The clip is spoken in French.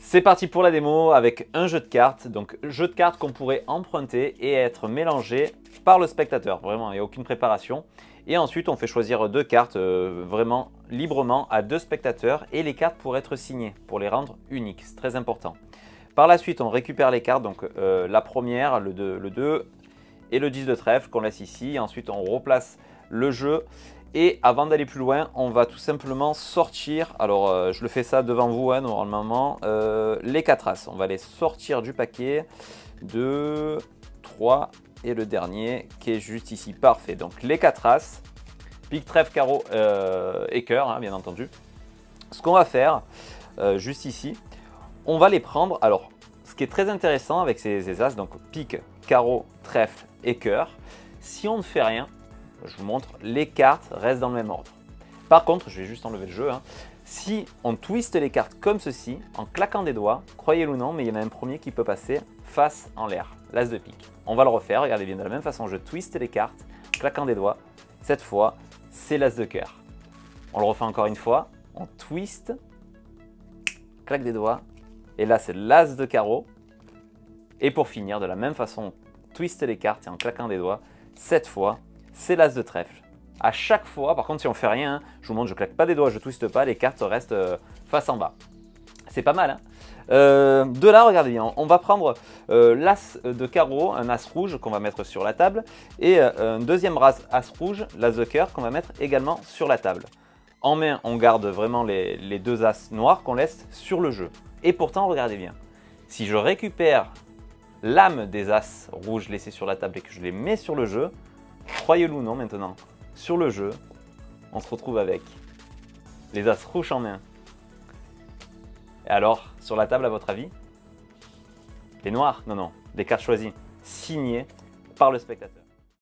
C'est parti pour la démo avec un jeu de cartes. Donc jeu de cartes qu'on pourrait emprunter et être mélangé par le spectateur. Vraiment, il n'y a aucune préparation. Et ensuite, on fait choisir deux cartes vraiment librement à deux spectateurs. Et les cartes pourraient être signées pour les rendre uniques. C'est très important. Par la suite, on récupère les cartes. Donc la première, le 2 et le 10 de trèfle qu'on laisse ici. Ensuite, on replace le jeu. Et avant d'aller plus loin, on va tout simplement sortir, alors je le fais ça devant vous hein, normalement, les 4 as. On va les sortir du paquet, 2, 3 et le dernier qui est juste ici, parfait. Donc les 4 as, pique, trèfle, carreau et cœur, hein, bien entendu. Ce qu'on va faire, juste ici, on va les prendre. Alors, ce qui est très intéressant avec ces as, donc pique, carreau, trèfle et cœur, si on ne fait rien, je vous montre, les cartes restent dans le même ordre. Par contre, je vais juste enlever le jeu, hein. Si on twiste les cartes comme ceci, en claquant des doigts, croyez-le ou non, mais il y en a un premier qui peut passer face en l'air, l'as de pique. On va le refaire, regardez bien, de la même façon, je twiste les cartes, en claquant des doigts. Cette fois, c'est l'as de cœur. On le refait encore une fois, on twiste, claque des doigts, et là c'est l'as de carreau. Et pour finir, de la même façon, on twiste les cartes et en claquant des doigts, cette fois, c'est l'as de trèfle. À chaque fois, par contre, si on fait rien, hein, je vous montre, je claque pas des doigts, je twiste pas, les cartes restent face en bas. C'est pas mal. Hein. De là, regardez bien, on va prendre l'as de carreau, un as rouge qu'on va mettre sur la table, et un deuxième as rouge, l'as de cœur, qu'on va mettre également sur la table. En main, on garde vraiment les deux as noirs qu'on laisse sur le jeu. Et pourtant, regardez bien, si je récupère l'âme des as rouges laissés sur la table et que je les mets sur le jeu, croyez-le ou non maintenant, sur le jeu, on se retrouve avec les as rouges en main. Et alors, sur la table, à votre avis, les noirs? Non, non, les cartes choisies, signées par le spectateur.